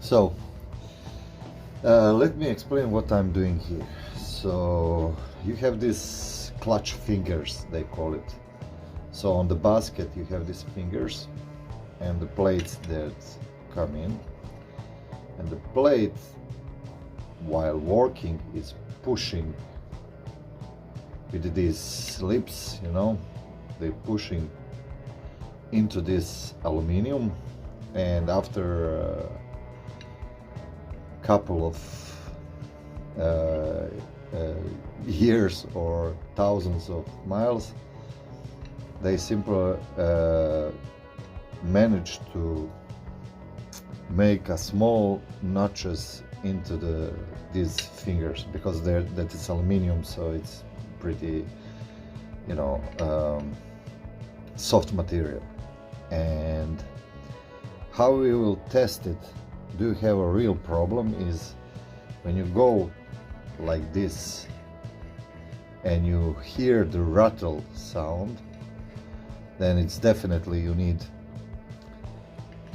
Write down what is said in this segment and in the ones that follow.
So let me explain what I'm doing here. So you have these clutch fingers, they call it. So on the basket you have these fingers and the plates that come in, and the plate while working is pushing with these lips, you know, they're pushing into this aluminum, and after a couple of years or thousands of miles, they simply manage to make a small notches into these fingers, because that is aluminum, so it's pretty, you know, soft material. And how we will test it, do you have a real problem, is when you go like this and you hear the rattle sound, then it's definitely you need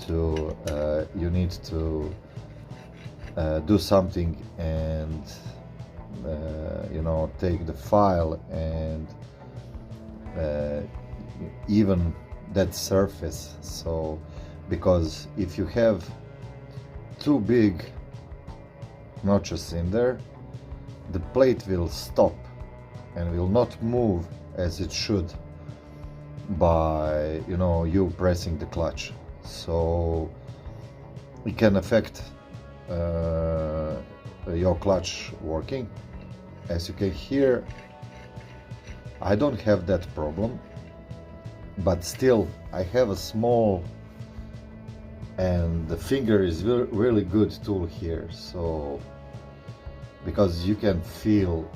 to do something and you know, take the file and even that surface. So because if you have too big notches in there, the plate will stop and will not move as it should by, you know, you pressing the clutch. So it can affect your clutch working. As you can hear, I don't have that problem, but still I have a small, and the finger is really good tool here. So because you can feel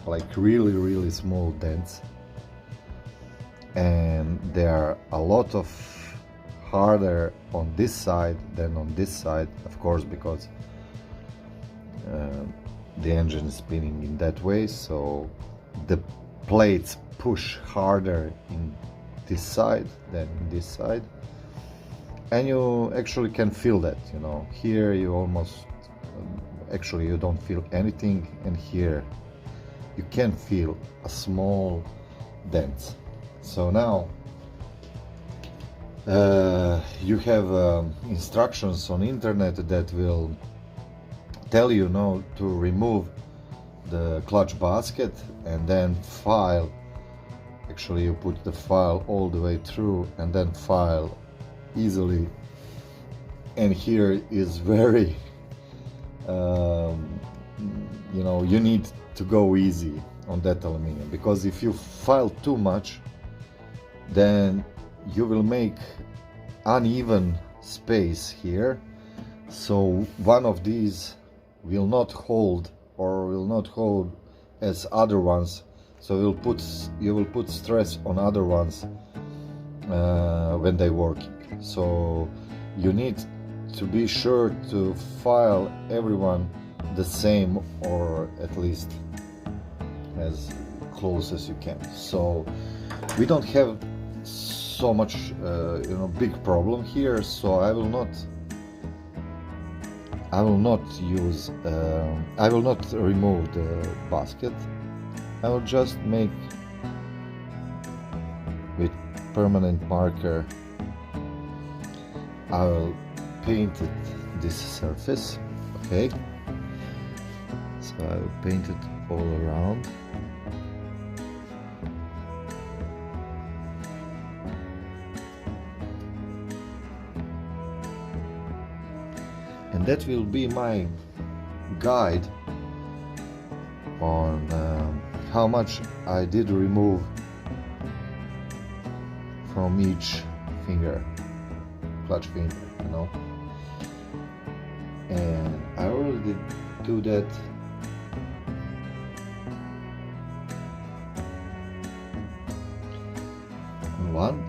like really small dents, and they are a lot of harder on this side than on this side, of course, because the engine is spinning in that way, so the plates push harder in this side than in this side, and you actually can feel that, you know. Here you almost actually you don't feel anything, and here you can feel a small dent. So now you have instructions on internet that will tell you now to remove the clutch basket and then file. Actually you put the file all the way through and then file easily, and here is very you know, you need to go easy on that aluminum, because if you file too much, then you will make uneven space here, so one of these will not hold, or will not hold as other ones, so you will put stress on other ones when they're working. So you need to be sure to file everyone the same, or at least as close as you can. So we don't have so much you know, big problem here, so I will not use I will not remove the basket. I will just make with permanent marker, I will paint it this surface. Okay, so I will paint it all around. And that will be my guide on how much I did remove from each finger, clutch finger, you know. And I already do that on one,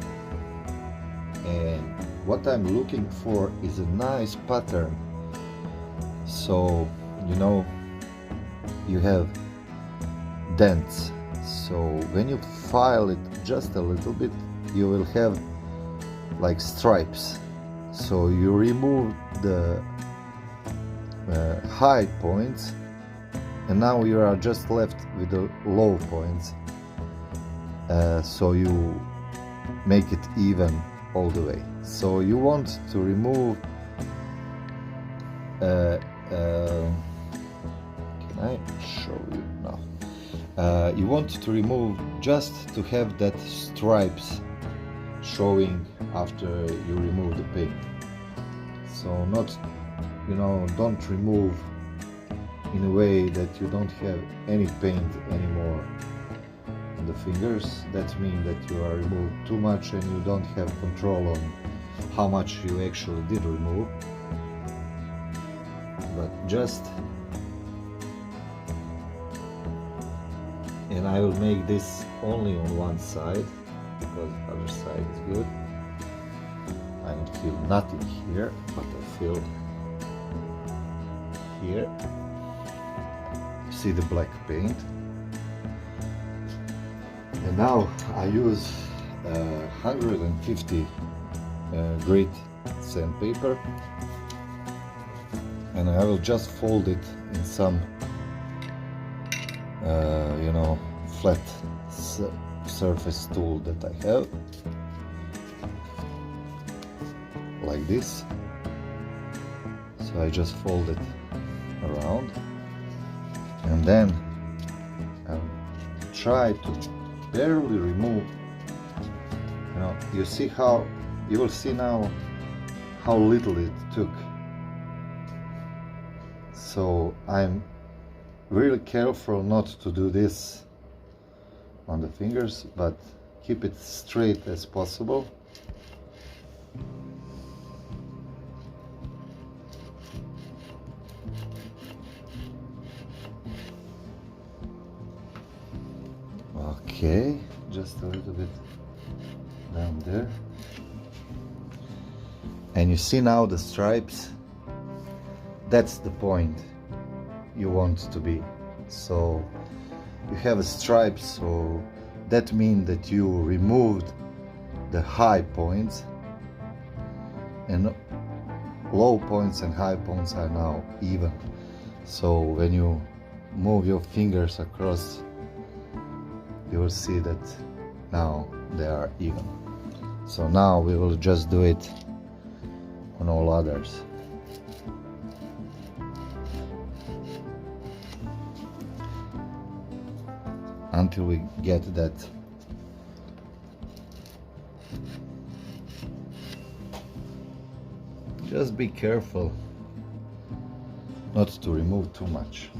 and what I'm looking for is a nice pattern. So, you know, you have dents. So when you file it just a little bit, you will have like stripes. So you remove the high points, and now you are just left with the low points. So you make it even all the way. So you want to remove can I show you now? You want to remove just to have that stripes showing after you remove the paint. So not, you know, don't remove in a way that you don't have any paint anymore on the fingers. That means that you are removed too much and you don't have control on how much you actually did remove. But just, and I will make this only on one side because the other side is good. I don't feel nothing here, but I feel here. See the black paint. And now I use 150 grit sandpaper, and I will just fold it in some you know, flat surface tool that I have, like this. So I just fold it around, and then I'll try to barely remove. You know, you see how, you will see now how little it took. So I'm really careful not to do this on the fingers, but keep it straight as possible. Okay, just a little bit down there. And you see now the stripes? That's the point you want to be. So you have a stripe, so that means that you removed the high points, and low points and high points are now even. So when you move your fingers across, you will see that now they are even. So now we will just do it on all others. Until we get that just be careful not to remove too much.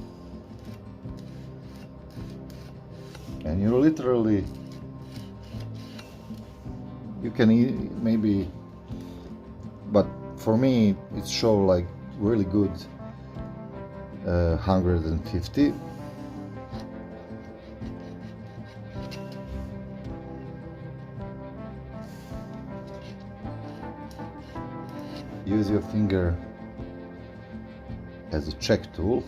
And you literally, you can maybe, but for me it shows like really good 150. Use your finger as a check tool.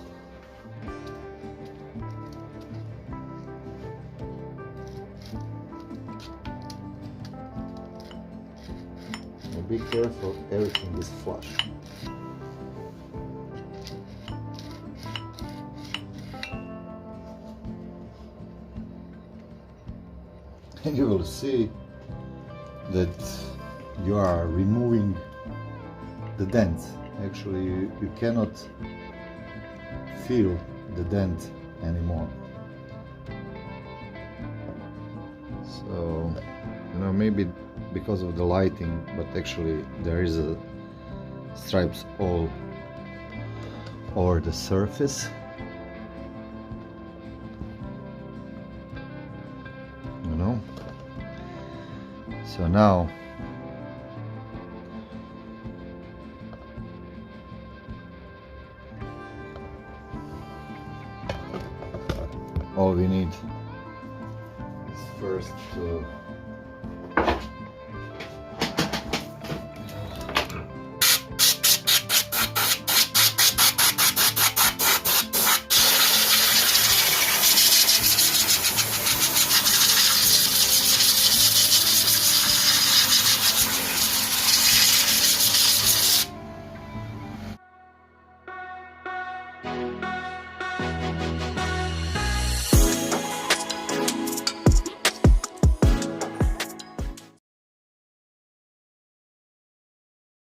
And be careful, everything is flush. And you will see that you are removing the dents. Actually, you cannot feel the dent anymore. So, you know, maybe because of the lighting, but actually there is a stripes all over the surface. You know. So now all we need is first to